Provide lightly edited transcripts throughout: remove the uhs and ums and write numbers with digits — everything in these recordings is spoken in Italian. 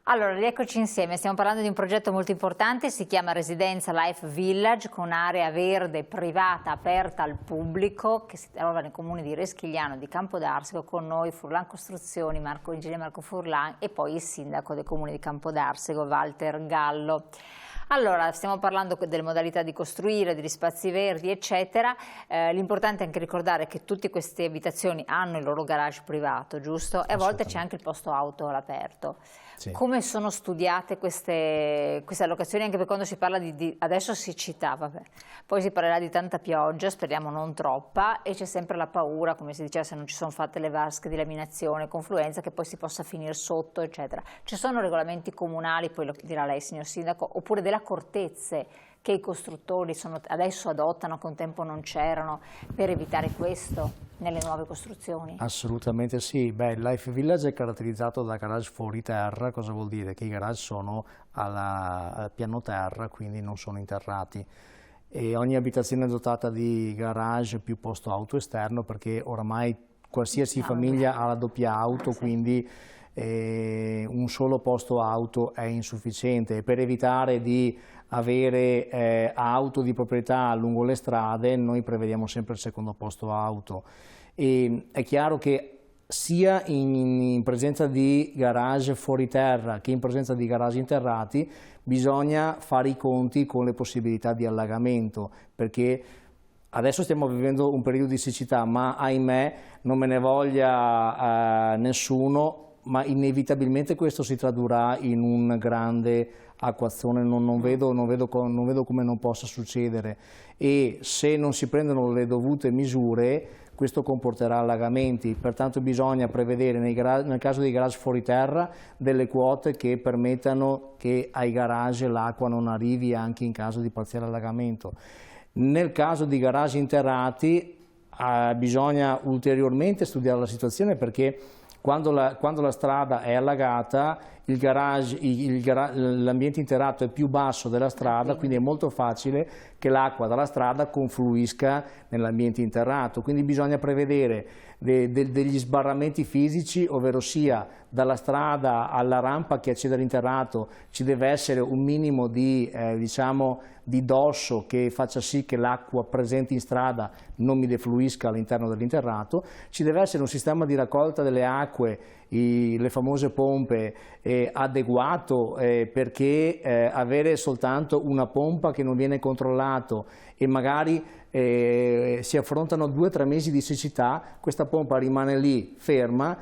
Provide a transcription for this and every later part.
Allora, rieccoci insieme, stiamo parlando di un progetto molto importante, si chiama Residenza Life Village, con area verde privata aperta al pubblico, che si trova nei comuni di Reschigliano e di Campodarsego. Con noi Furlan Costruzioni, l'ingegnere Marco Furlan, e poi il sindaco del comune di Campodarsego, Walter Gallo. Allora, stiamo parlando delle modalità di costruire, degli spazi verdi, eccetera. L'importante è anche ricordare che tutte queste abitazioni hanno il loro garage privato, giusto? E a volte c'è anche il posto auto all'aperto. Sì. Come sono studiate queste allocazioni? Anche perché quando si parla adesso siccità, vabbè, poi si parlerà di tanta pioggia, speriamo non troppa, e c'è sempre la paura, come si diceva, se non ci sono fatte le vasche di laminazione, confluenza, che poi si possa finire sotto, eccetera. Ci sono regolamenti comunali, poi lo dirà lei, signor Sindaco, oppure delle accortezze che i costruttori adesso adottano, che un tempo non c'erano, per evitare questo nelle nuove costruzioni? Assolutamente sì. Beh, il Life Village è caratterizzato da garage fuori terra. Cosa vuol dire? Che i garage sono al piano terra, quindi non sono interrati. E ogni abitazione è dotata di garage più posto auto esterno, perché oramai qualsiasi famiglia ha la doppia auto, sì. Quindi un solo posto auto è insufficiente. E per evitare di avere auto di proprietà lungo le strade, noi prevediamo sempre il secondo posto auto. E è chiaro che sia in presenza di garage fuori terra che in presenza di garage interrati bisogna fare i conti con le possibilità di allagamento, perché adesso stiamo vivendo un periodo di siccità, ma ahimè non me ne voglia nessuno, ma inevitabilmente questo si tradurrà in un grande acquazzone, non vedo come non possa succedere, e se non si prendono le dovute misure questo comporterà allagamenti. Pertanto bisogna prevedere nel caso dei garage fuori terra delle quote che permettano che ai garage l'acqua non arrivi anche in caso di parziale allagamento. Nel caso di garage interrati bisogna ulteriormente studiare la situazione, perché quando la strada è allagata l'ambiente interrato è più basso della strada, quindi è molto facile che l'acqua dalla strada confluisca nell'ambiente interrato. Quindi bisogna prevedere degli sbarramenti fisici, ovvero sia dalla strada alla rampa che accede all'interrato ci deve essere un minimo di dosso che faccia sì che l'acqua presente in strada non mi defluisca all'interno dell'interrato. Ci deve essere un sistema di raccolta delle acque, le famose pompe, adeguato, perché avere soltanto una pompa che non viene controllato e magari si affrontano 2 o 3 mesi di siccità, questa pompa rimane lì ferma.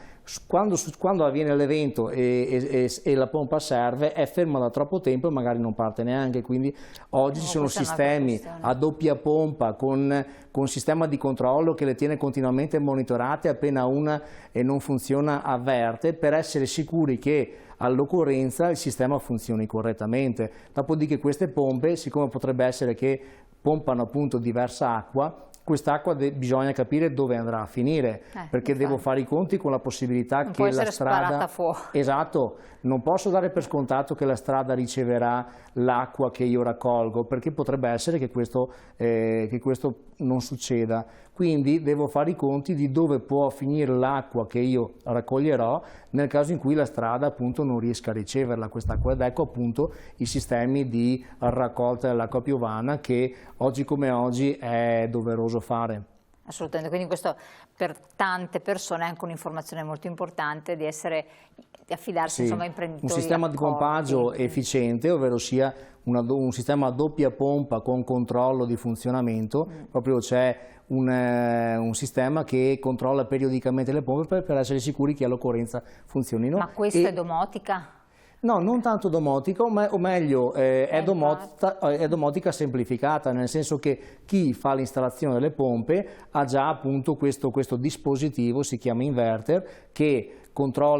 Quando avviene l'evento e la pompa serve, è ferma da troppo tempo e magari non parte neanche. Quindi oggi ci sono sistemi a doppia pompa con sistema di controllo che le tiene continuamente monitorate, appena una non funziona avverte, per essere sicuri che all'occorrenza il sistema funzioni correttamente. Dopodiché queste pompe, siccome potrebbe essere che pompano appunto diversa acqua, quest'acqua bisogna capire dove andrà a finire, perché devo fare i conti con la possibilità che la strada... Esatto, non posso dare per scontato che la strada riceverà l'acqua che io raccolgo, perché potrebbe essere che questo non succeda. Quindi devo fare i conti di dove può finire l'acqua che io raccoglierò nel caso in cui la strada appunto non riesca a riceverla quest'acqua, ed ecco appunto i sistemi di raccolta dell'acqua piovana che oggi come oggi è doveroso fare. Assolutamente, quindi questo per tante persone è anche un'informazione molto importante, di affidarsi insomma a imprenditori. Un sistema di pompaggio efficiente, ovvero sia un sistema a doppia pompa con controllo di funzionamento, proprio c'è un sistema che controlla periodicamente le pompe per essere sicuri che all'occorrenza funzionino. Ma questa è domotica? No, non tanto domotica, o meglio è domotica semplificata, nel senso che chi fa l'installazione delle pompe ha già appunto questo dispositivo, si chiama inverter, che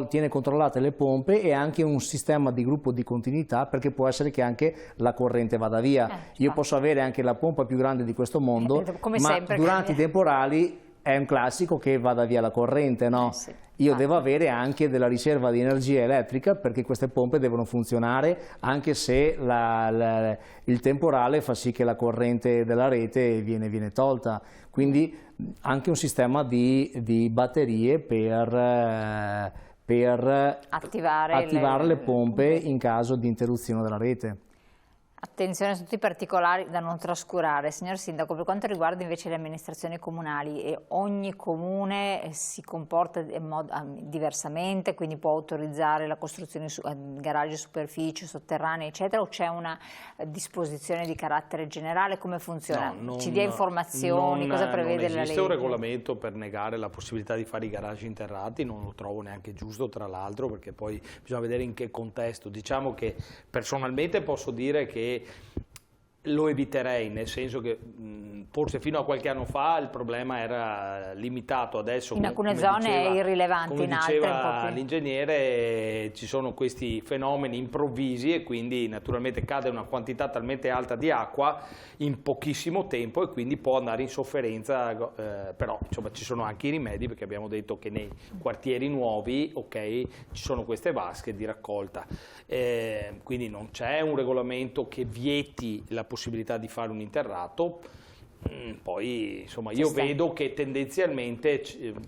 tiene controllate le pompe e anche un sistema di gruppo di continuità, perché può essere che anche la corrente vada via. Io posso avere anche la pompa più grande di questo mondo, ma durante i temporali è un classico che vada via la corrente, no? Io devo avere anche della riserva di energia elettrica, perché queste pompe devono funzionare anche se il temporale fa sì che la corrente della rete viene tolta. Quindi anche un sistema di batterie per per attivare le pompe in caso di interruzione della rete. Attenzione a tutti i particolari da non trascurare. Signor Sindaco, per quanto riguarda invece le amministrazioni comunali, ogni comune si comporta diversamente, quindi può autorizzare la costruzione di garage, superfici, sotterranei, eccetera, o c'è una disposizione di carattere generale? Come funziona? Ci dia informazioni, cosa prevede la legge? Non esiste un regolamento per negare la possibilità di fare i garage interrati, non lo trovo neanche giusto, tra l'altro, perché poi bisogna vedere in che contesto. Diciamo che personalmente posso dire che lo eviterei, nel senso che forse fino a qualche anno fa il problema era limitato, adesso in alcune zone è irrilevante, in altre diceva l'ingegnere, ci sono questi fenomeni improvvisi e quindi naturalmente cade una quantità talmente alta di acqua in pochissimo tempo e quindi può andare in sofferenza, però insomma ci sono anche i rimedi, perché abbiamo detto che nei quartieri nuovi, ok, ci sono queste vasche di raccolta, quindi non c'è un regolamento che vieti la possibilità di fare un interrato. Poi insomma io vedo che tendenzialmente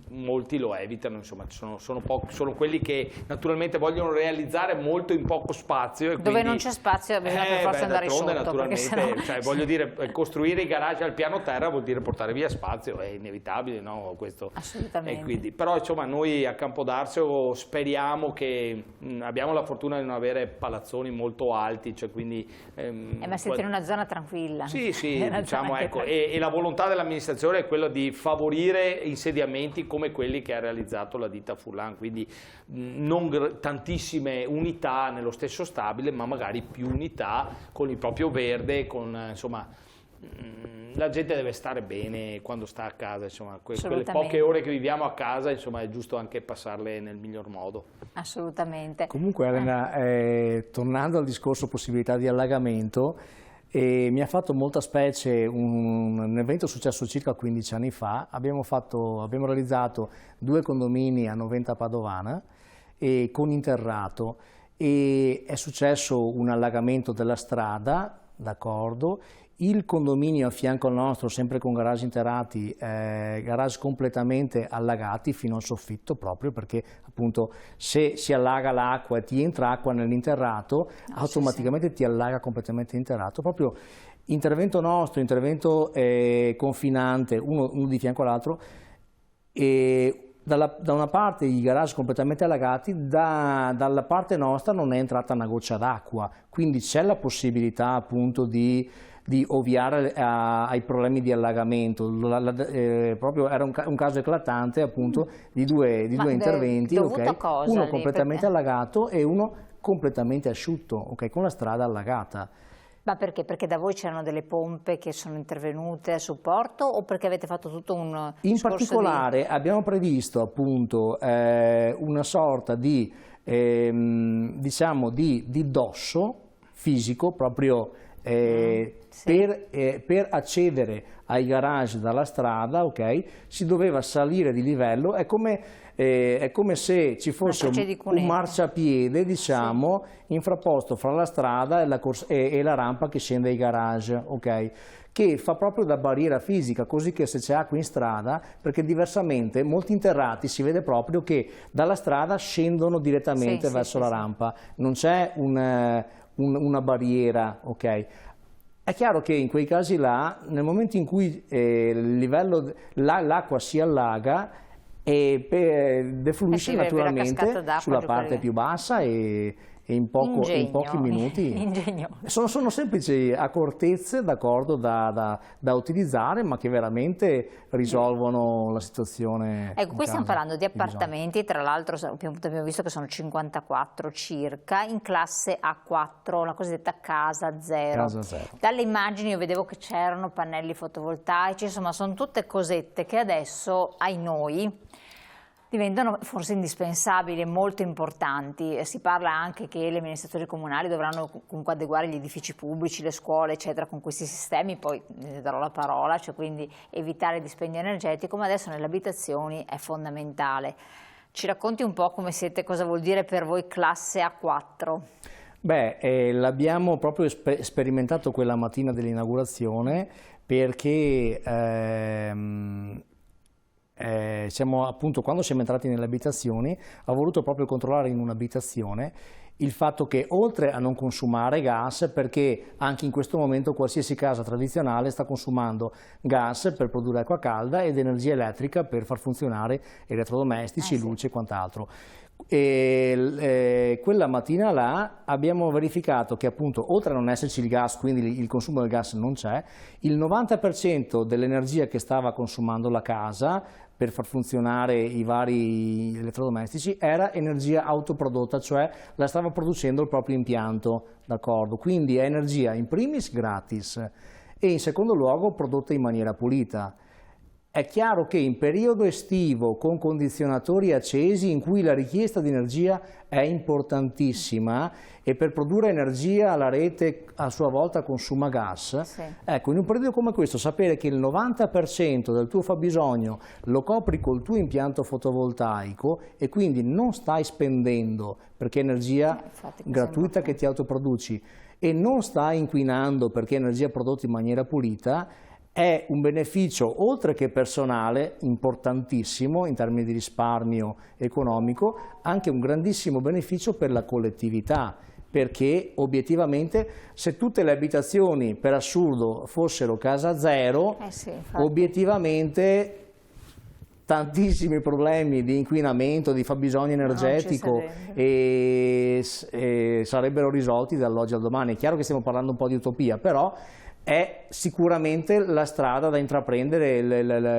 molti lo evitano, insomma sono quelli che naturalmente vogliono realizzare molto in poco spazio e dove quindi, non c'è spazio bisogna per forza andare sotto, naturalmente, sennò... cioè, voglio dire, costruire i garage al piano terra vuol dire portare via spazio, è inevitabile, no? Questo. Assolutamente. E quindi, però insomma noi a Campodarsio speriamo che abbiamo la fortuna di non avere palazzoni molto alti, cioè quindi ma siete in una zona tranquilla. Sì, diciamo, ecco, e la volontà dell'amministrazione è quella di favorire insediamenti come quelli che ha realizzato la ditta Furlan, quindi non tantissime unità nello stesso stabile, ma magari più unità con il proprio verde, con insomma la gente deve stare bene quando sta a casa, insomma, quelle poche ore che viviamo a casa, insomma, è giusto anche passarle nel miglior modo. Assolutamente. Comunque Elena, tornando al discorso possibilità di allagamento, mi ha fatto molta specie un evento successo circa 15 anni fa. Abbiamo realizzato 2 condomini a Noventa Padovana con interrato e è successo un allagamento della strada, d'accordo. Il condominio a fianco al nostro, sempre con garage interrati, garage completamente allagati fino al soffitto, proprio perché appunto se si allaga l'acqua e ti entra acqua nell'interrato, automaticamente ti allaga completamente l'interrato. Proprio intervento nostro, intervento confinante, uno di fianco all'altro, e da una parte i garage completamente allagati, dalla parte nostra non è entrata una goccia d'acqua, quindi c'è la possibilità appunto di ovviare ai problemi di allagamento. Proprio era un caso eclatante appunto di due interventi, uno completamente allagato e uno completamente asciutto, con la strada allagata. Ma perché? Perché da voi c'erano delle pompe che sono intervenute a supporto o perché avete fatto tutto un In particolare abbiamo previsto appunto una sorta di diciamo di dosso fisico proprio per accedere ai garage dalla strada, si doveva salire di livello, è come se ci fosse un marciapiede, diciamo, infraposto fra la strada e la rampa che scende ai garage, che fa proprio da barriera fisica, così che se c'è acqua in strada, perché diversamente molti interrati si vede proprio che dalla strada scendono direttamente verso la rampa, non c'è una barriera, È chiaro che in quei casi là, nel momento in cui l'acqua si allaga, defluisce naturalmente sulla parte più bassa e in pochi minuti. Sono semplici accortezze, d'accordo, da utilizzare, ma che veramente risolvono la situazione. Ecco, qui stiamo parlando di appartamenti, tra l'altro abbiamo visto che sono 54 circa, in classe A4, la cosiddetta casa zero. Dalle immagini io vedevo che c'erano pannelli fotovoltaici, insomma sono tutte cosette che adesso, ai noi, diventano forse indispensabili e molto importanti. Si parla anche che le amministrazioni comunali dovranno comunque adeguare gli edifici pubblici, le scuole, eccetera, con questi sistemi, poi ne darò la parola, cioè quindi evitare dispendio energetico, ma adesso nelle abitazioni è fondamentale. Ci racconti un po' come siete, cosa vuol dire per voi classe A4? Beh, l'abbiamo proprio sperimentato quella mattina dell'inaugurazione perché appunto, quando siamo entrati nelle abitazioni, ha voluto proprio controllare in un'abitazione il fatto che, oltre a non consumare gas, perché anche in questo momento qualsiasi casa tradizionale sta consumando gas per produrre acqua calda ed energia elettrica per far funzionare elettrodomestici, luce e quant'altro. E quella mattina là abbiamo verificato che, appunto, oltre a non esserci il gas, quindi il consumo del gas non c'è, il 90% dell'energia che stava consumando la casa per far funzionare i vari elettrodomestici era energia autoprodotta, cioè la stava producendo il proprio impianto, d'accordo? Quindi è energia in primis gratis e in secondo luogo prodotta in maniera pulita. È chiaro che in periodo estivo, con condizionatori accesi, in cui la richiesta di energia è importantissima e per produrre energia la rete a sua volta consuma gas, ecco, in un periodo come questo sapere che il 90% del tuo fabbisogno lo copri col tuo impianto fotovoltaico e quindi non stai spendendo perché è energia gratuita che ti autoproduci e non stai inquinando perché è energia prodotta in maniera pulita, è un beneficio, oltre che personale, importantissimo in termini di risparmio economico, anche un grandissimo beneficio per la collettività, perché obiettivamente se tutte le abitazioni per assurdo fossero casa zero, obiettivamente tantissimi problemi di inquinamento, di fabbisogno energetico sarebbero risolti dall'oggi al domani. È chiaro che stiamo parlando un po' di utopia, però è sicuramente la strada da intraprendere,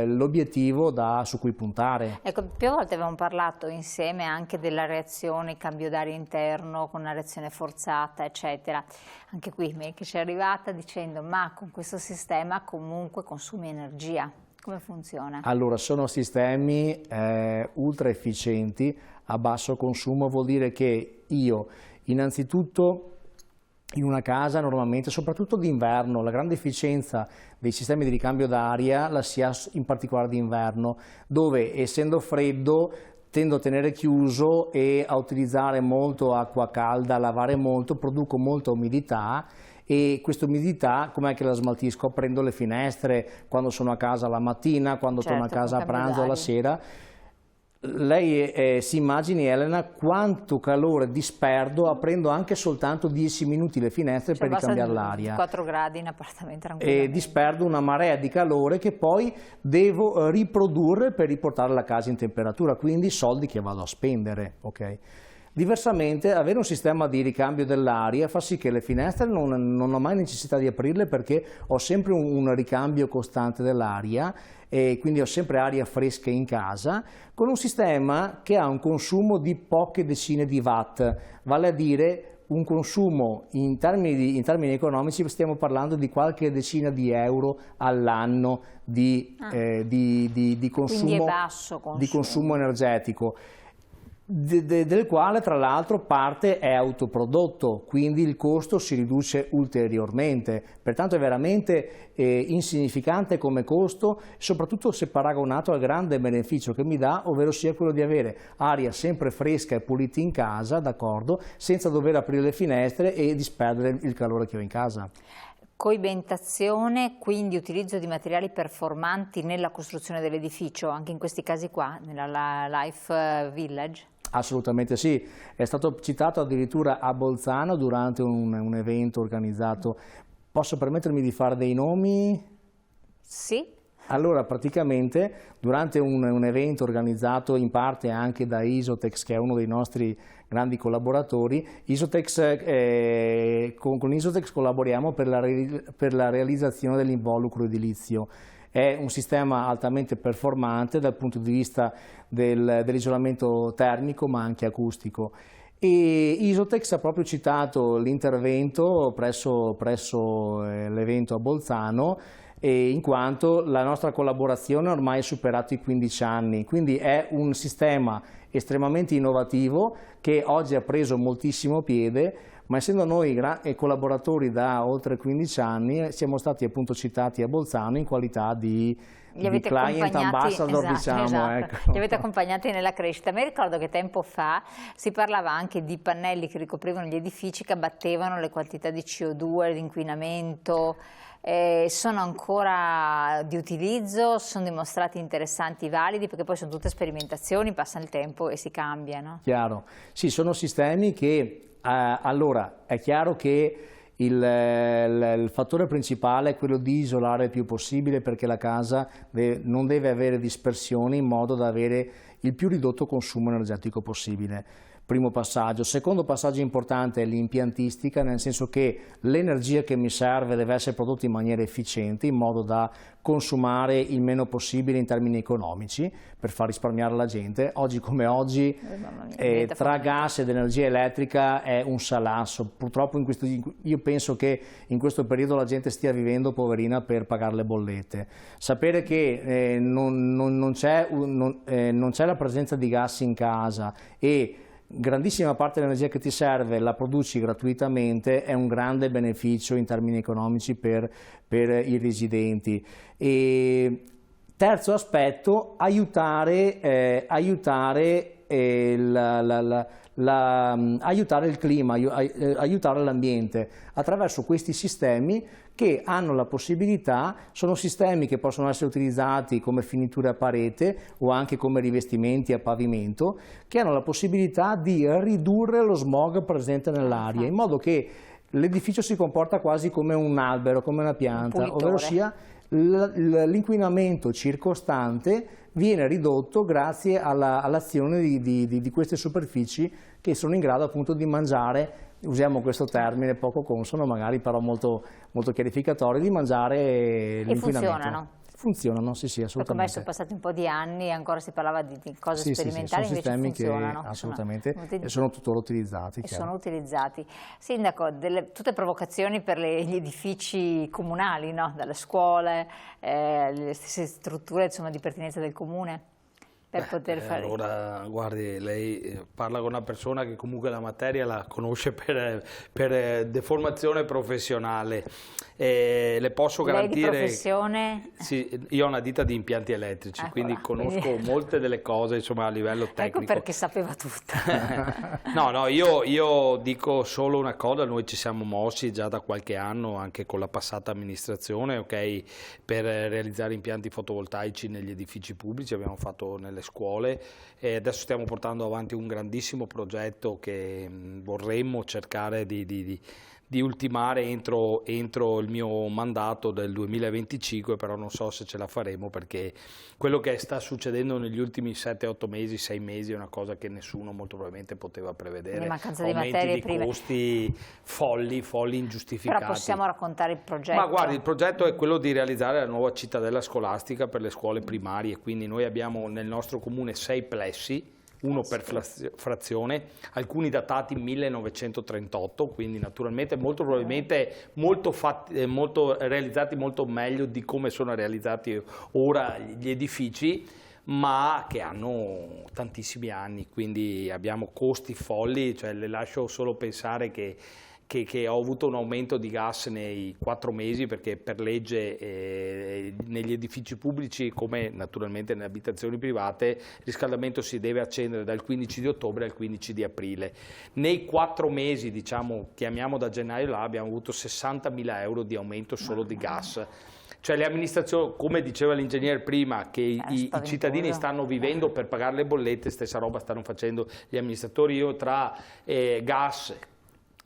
l'obiettivo su cui puntare. Ecco, più volte avevamo parlato insieme anche della reazione, cambio d'aria interno con una reazione forzata, eccetera. Anche qui me che ci è arrivata dicendo ma con questo sistema comunque consumi energia. Come funziona? Allora, sono sistemi ultra efficienti a basso consumo, vuol dire che io innanzitutto in una casa normalmente, soprattutto d'inverno, la grande efficienza dei sistemi di ricambio d'aria la si ha in particolare d'inverno, dove essendo freddo tendo a tenere chiuso e a utilizzare molto acqua calda, a lavare molto, produco molta umidità e questa umidità com'è che la smaltisco? Aprendo le finestre quando sono a casa la mattina, quando torno a casa a pranzo o la sera. Lei si immagini, Elena, quanto calore disperdo aprendo anche soltanto 10 minuti le finestre per ricambiare l'aria. 4 gradi in appartamento tranquillamente. E disperdo una marea di calore che poi devo riprodurre per riportare la casa in temperatura, quindi soldi che vado a spendere, ok? Diversamente, avere un sistema di ricambio dell'aria fa sì che le finestre non ho mai necessità di aprirle perché ho sempre un ricambio costante dell'aria e quindi ho sempre aria fresca in casa, con un sistema che ha un consumo di poche decine di watt, vale a dire un consumo in termini economici stiamo parlando di qualche decina di euro all'anno di consumo energetico. Del quale tra l'altro parte è autoprodotto, quindi il costo si riduce ulteriormente, pertanto è veramente insignificante come costo, soprattutto se paragonato al grande beneficio che mi dà, ovvero sia quello di avere aria sempre fresca e pulita in casa, d'accordo, senza dover aprire le finestre e disperdere il calore che ho in casa. Coibentazione, quindi utilizzo di materiali performanti nella costruzione dell'edificio, anche in questi casi qua, nella Life Village? Assolutamente sì, è stato citato addirittura a Bolzano durante un evento organizzato. Posso permettermi di fare dei nomi? Sì. Allora, praticamente durante un evento organizzato in parte anche da Isotex, che è uno dei nostri grandi collaboratori, con Isotex collaboriamo per la realizzazione dell'involucro edilizio. È un sistema altamente performante dal punto di vista dell'isolamento termico ma anche acustico. E Isotex ha proprio citato l'intervento presso l'evento a Bolzano, in quanto la nostra collaborazione ormai ha superato i 15 anni, quindi è un sistema estremamente innovativo che oggi ha preso moltissimo piede, ma essendo noi collaboratori da oltre 15 anni siamo stati appunto citati a Bolzano in qualità di Li client ambassador, diciamo. Esatto. Ecco. Li avete accompagnati nella crescita. Mi ricordo che tempo fa si parlava anche di pannelli che ricoprivano gli edifici che abbattevano le quantità di CO2, di inquinamento. Sono ancora di utilizzo, sono dimostrati interessanti, validi, perché poi sono tutte sperimentazioni, passa il tempo e si cambia, no? Chiaro. Sì, sono sistemi che, allora, è chiaro che il fattore principale è quello di isolare il più possibile, perché la casa non deve avere dispersioni, in modo da avere il più ridotto consumo energetico possibile. Primo passaggio. Secondo passaggio importante è l'impiantistica, nel senso che l'energia che mi serve deve essere prodotta in maniera efficiente, in modo da consumare il meno possibile in termini economici, per far risparmiare la gente. Oggi come oggi, tra gas ed energia elettrica è un salasso. Purtroppo io penso che in questo periodo la gente stia vivendo poverina per pagare le bollette. Sapere che non c'è la presenza di gas in casa e grandissima parte dell'energia che ti serve la produci gratuitamente è un grande beneficio in termini economici per i residenti. E terzo aspetto, aiutare il clima, aiutare l'ambiente attraverso questi sistemi che hanno la possibilità, sono sistemi che possono essere utilizzati come finiture a parete o anche come rivestimenti a pavimento, che hanno la possibilità di ridurre lo smog presente nell'aria, in modo che l'edificio si comporta quasi come un albero, come una pianta, ovvero sia l'inquinamento circostante viene ridotto grazie all'azione di queste superfici, che sono in grado appunto di mangiare, usiamo questo termine poco consono magari, però molto chiarificatorio, di mangiare l'inquinamento. Funzionano? Funzionano, sì, assolutamente. Perché ormai sono passati un po' di anni e ancora si parlava di cose sperimentali, sono invece sistemi funzionano. che assolutamente e sono tuttora utilizzati. E sono utilizzati. Sindaco, tutte provocazioni per gli edifici comunali, no? Dalle scuole, le stesse strutture, insomma, di pertinenza del comune? Per poter fare... Allora, guardi, lei parla con una persona che comunque la materia la conosce per deformazione professionale. Le posso garantire... Lei di professione? Sì, io ho una ditta di impianti elettrici, Eccola, quindi conosco molte delle cose, insomma, a livello tecnico. Ecco perché sapeva tutto. No, io dico solo una cosa: noi ci siamo mossi già da qualche anno, anche con la passata amministrazione, ok, per realizzare impianti fotovoltaici negli edifici pubblici, abbiamo fatto nelle scuole e adesso stiamo portando avanti un grandissimo progetto che vorremmo cercare di ultimare entro il mio mandato del 2025, però non so se ce la faremo, perché quello che sta succedendo negli ultimi 7-8 mesi, 6 mesi è una cosa che nessuno molto probabilmente poteva prevedere. Mancanza di aumenti materie di prime. Costi folli, ingiustificati. Però possiamo raccontare il progetto? Ma guardi, il progetto è quello di realizzare la nuova cittadella scolastica per le scuole primarie, quindi noi abbiamo nel nostro comune 6 plessi, uno per frazione, alcuni datati 1938, quindi naturalmente molto probabilmente realizzati molto meglio di come sono realizzati ora gli edifici, ma che hanno tantissimi anni, quindi abbiamo costi folli, cioè le lascio solo pensare che ho avuto un aumento di gas nei 4 mesi, perché per legge negli edifici pubblici, come naturalmente nelle abitazioni private, il riscaldamento si deve accendere dal 15 di ottobre al 15 di aprile. Nei 4 mesi, diciamo, chiamiamo da gennaio là, abbiamo avuto 60.000 euro di aumento solo di gas. Cioè le amministrazioni, come diceva l'ingegnere prima, che i cittadini stanno vivendo per pagare le bollette, stessa roba stanno facendo gli amministratori. Io tra gas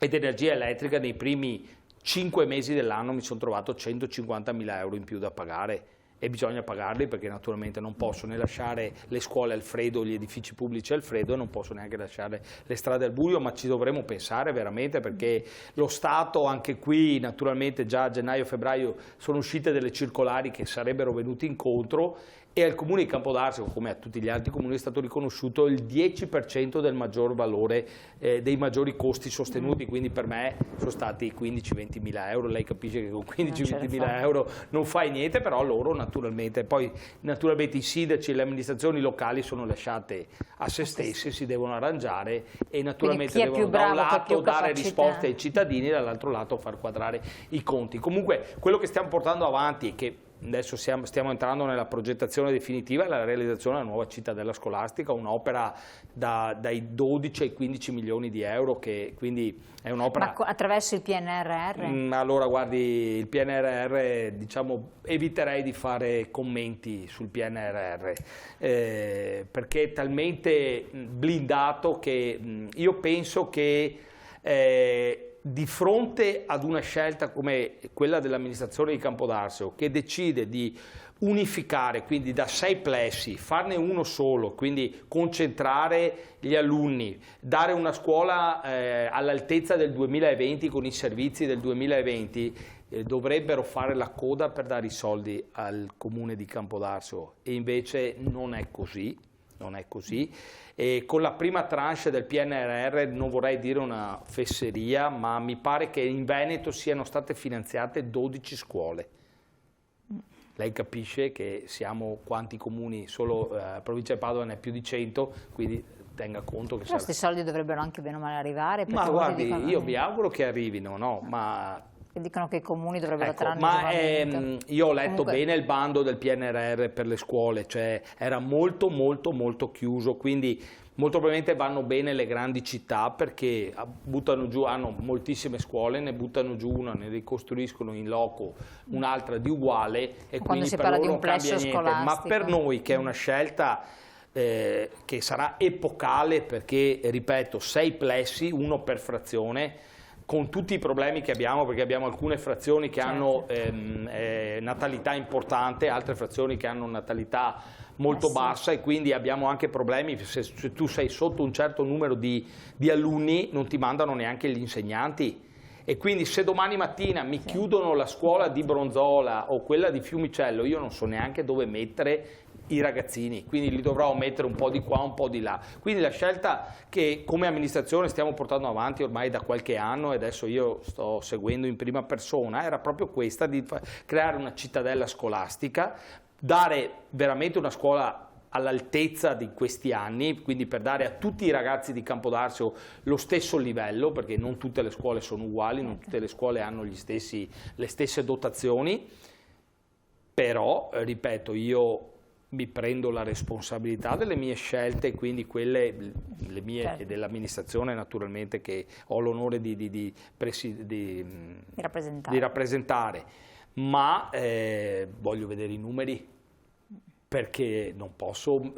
ed energia elettrica nei primi 5 mesi dell'anno mi sono trovato 150.000 euro in più da pagare, e bisogna pagarli, perché naturalmente non posso né lasciare le scuole al freddo, gli edifici pubblici al freddo, non posso neanche lasciare le strade al buio, ma ci dovremo pensare veramente, perché lo Stato, anche qui naturalmente già a gennaio-febbraio sono uscite delle circolari che sarebbero venute incontro, e al comune di Campodarsego, come a tutti gli altri comuni, è stato riconosciuto il 10% del maggior valore dei maggiori costi sostenuti, quindi per me sono stati 15-20 mila euro. Lei capisce che con 15-20 mila euro non fai niente, però loro naturalmente, poi naturalmente i sindaci e le amministrazioni locali sono lasciate a se stesse, si devono arrangiare e naturalmente devono da un lato dare risposte ai cittadini e dall'altro lato far quadrare i conti. Comunque quello che stiamo portando avanti, che adesso stiamo entrando nella progettazione definitiva e la realizzazione della nuova cittadella scolastica, un'opera dai 12 ai 15 milioni di euro, che quindi è un'opera... Ma attraverso il PNRR? Allora guardi, il PNRR, diciamo, eviterei di fare commenti sul PNRR, perché è talmente blindato che io penso che di fronte ad una scelta come quella dell'amministrazione di Campodarsio, che decide di unificare, quindi da 6 plessi, farne uno solo, quindi concentrare gli alunni, dare una scuola all'altezza del 2020 con i servizi del 2020, dovrebbero fare la coda per dare i soldi al comune di Campodarsio, e invece non è così. Non è così. E con la prima tranche del PNRR, non vorrei dire una fesseria, ma mi pare che in Veneto siano state finanziate 12 scuole. Lei capisce che siamo quanti comuni, solo provincia di Padova ne è più di 100, quindi tenga conto che... Però questi soldi dovrebbero anche bene o male arrivare. Ma guardi, io mi auguro che arrivino, no? Ma... dicono che i comuni dovrebbero io ho letto bene il bando del PNRR per le scuole, cioè era molto chiuso, quindi molto probabilmente vanno bene le grandi città, perché buttano giù, hanno moltissime scuole, ne buttano giù una, ne ricostruiscono in loco un'altra di uguale, e quindi si per parla loro di un cambia plesso niente. Ma scolastico, per noi, che è una scelta che sarà epocale, perché ripeto, 6 plessi, uno per frazione, con tutti i problemi che abbiamo, perché abbiamo alcune frazioni che hanno natalità importante, altre frazioni che hanno natalità molto bassa, e quindi abbiamo anche problemi. Se tu sei sotto un certo numero di alunni, non ti mandano neanche gli insegnanti, e quindi se domani mattina mi chiudono la scuola di Bronzola o quella di Fiumicello, io non so neanche dove mettere i ragazzini, quindi li dovrò mettere un po' di qua, un po' di là. Quindi la scelta che come amministrazione stiamo portando avanti ormai da qualche anno, e adesso io sto seguendo in prima persona, era proprio questa, di creare una cittadella scolastica, dare veramente una scuola all'altezza di questi anni, quindi per dare a tutti i ragazzi di Campodarsio lo stesso livello, perché non tutte le scuole sono uguali, non tutte le scuole hanno le stesse dotazioni, però, ripeto, io mi prendo la responsabilità delle mie scelte, quindi quelle le mie e dell'amministrazione, naturalmente, che ho l'onore di rappresentare, ma voglio vedere i numeri, perché non posso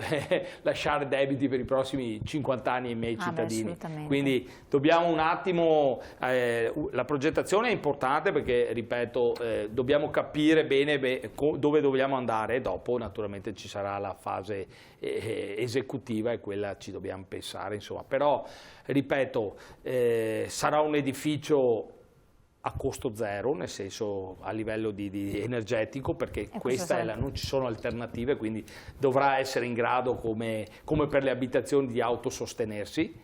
lasciare debiti per i prossimi 50 anni ai miei cittadini. Quindi dobbiamo un attimo, la progettazione è importante, perché, ripeto, dobbiamo capire bene dove dobbiamo andare, e dopo naturalmente ci sarà la fase esecutiva, e quella ci dobbiamo pensare, insomma. Però, ripeto, sarà un edificio a costo zero, nel senso a livello di energetico, perché non ci sono alternative, quindi dovrà essere in grado, come per le abitazioni, di autosostenersi,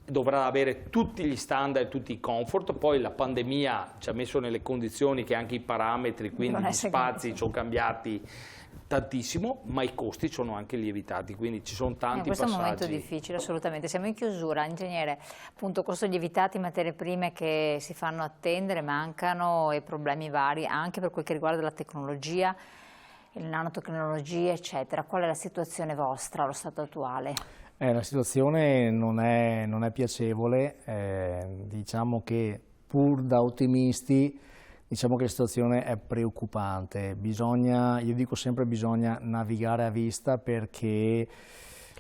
dovrà avere tutti gli standard, tutti i comfort. Poi la pandemia ci ha messo nelle condizioni che anche i parametri, quindi gli spazi, sono cambiati tantissimo, ma i costi sono anche lievitati, quindi ci sono tanti passaggi. Questo è un momento difficile, assolutamente. Siamo in chiusura. Ingegnere, appunto, costo lievitati, materie prime che si fanno attendere, mancano, e problemi vari anche per quel che riguarda la tecnologia, le nanotecnologie, eccetera. Qual è la situazione vostra allo stato attuale? La situazione non è piacevole, diciamo che pur da ottimisti, diciamo che la situazione è preoccupante. Io dico sempre, bisogna navigare a vista, perché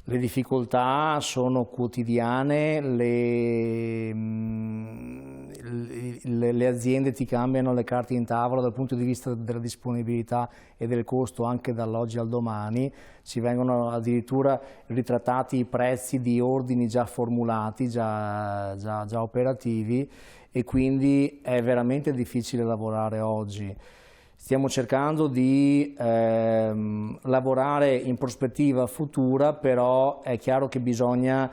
le difficoltà sono quotidiane, le aziende ti cambiano le carte in tavola dal punto di vista della disponibilità e del costo, anche dall'oggi al domani. Ci vengono addirittura ritrattati i prezzi di ordini già formulati, già operativi, e quindi è veramente difficile lavorare oggi. Stiamo cercando di lavorare in prospettiva futura, però è chiaro che bisogna,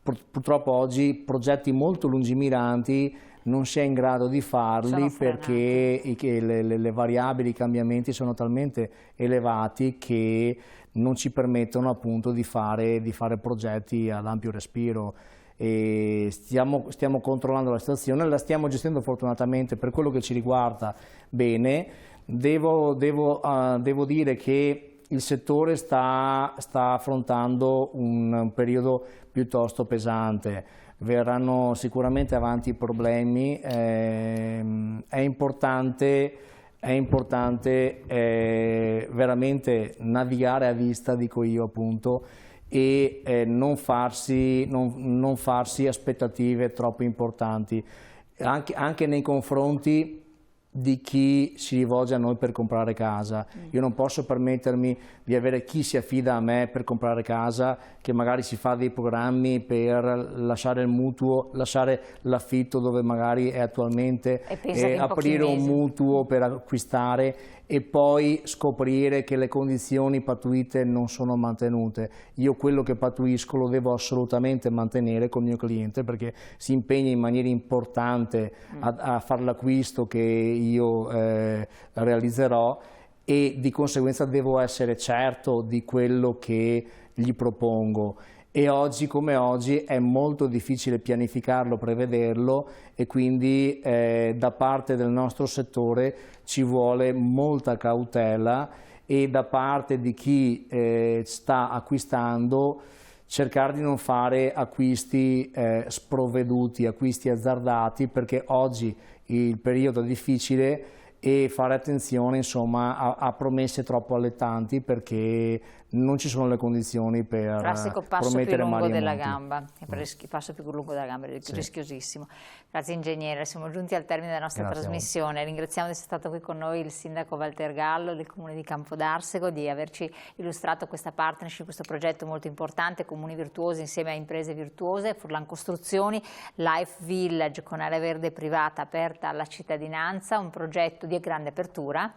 purtroppo oggi, progetti molto lungimiranti non si è in grado di farli, perché le variabili, i cambiamenti sono talmente elevati che non ci permettono, appunto, di fare progetti ad ampio respiro. e stiamo controllando la situazione, la stiamo gestendo fortunatamente per quello che ci riguarda bene. Devo dire che il settore sta affrontando un periodo piuttosto pesante, verranno sicuramente avanti problemi, è importante veramente navigare a vista, dico io appunto, e non farsi aspettative troppo importanti, anche nei confronti di chi si rivolge a noi per comprare casa. Io non posso permettermi di avere chi si affida a me per comprare casa, che magari si fa dei programmi per lasciare il mutuo, lasciare l'affitto dove magari è attualmente, e aprire un mutuo per acquistare e poi scoprire che le condizioni pattuite non sono mantenute. Io quello che pattuisco lo devo assolutamente mantenere col mio cliente, perché si impegna in maniera importante a fare l'acquisto che io realizzerò, e di conseguenza devo essere certo di quello che gli propongo. E oggi come oggi è molto difficile pianificarlo, prevederlo, e quindi da parte del nostro settore ci vuole molta cautela, e da parte di chi sta acquistando cercare di non fare acquisti sprovveduti, acquisti azzardati, perché oggi il periodo è difficile, e fare attenzione insomma a promesse troppo allettanti, perché non ci sono le condizioni per classico passo promettere più lungo mari e della monti. gamba, passo più lungo della gamba, è rischiosissimo. Grazie ingegnere, siamo giunti al termine della nostra trasmissione. Ringraziamo di essere stato qui con noi il sindaco Walter Gallo del comune di Campodarsego, di averci illustrato questa partnership, questo progetto molto importante, Comuni Virtuosi insieme a Imprese Virtuose, Furlan Costruzioni, Life Village con area verde privata aperta alla cittadinanza, un progetto di grande apertura,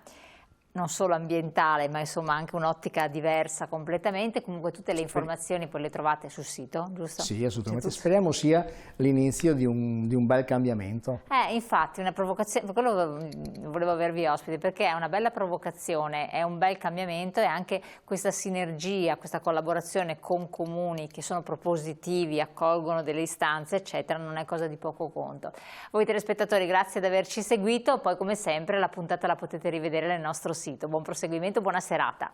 non solo ambientale, ma insomma anche un'ottica diversa completamente. Comunque tutte le informazioni poi le trovate sul sito, giusto? Sì, assolutamente. Speriamo sia l'inizio di un bel cambiamento. Infatti, una provocazione, per quello volevo avervi ospite, perché è una bella provocazione, è un bel cambiamento, e anche questa sinergia, questa collaborazione con comuni che sono propositivi, accolgono delle istanze, eccetera, non è cosa di poco conto. Voi telespettatori, grazie di averci seguito, poi come sempre la puntata la potete rivedere nel nostro sito. Buon proseguimento, buona serata.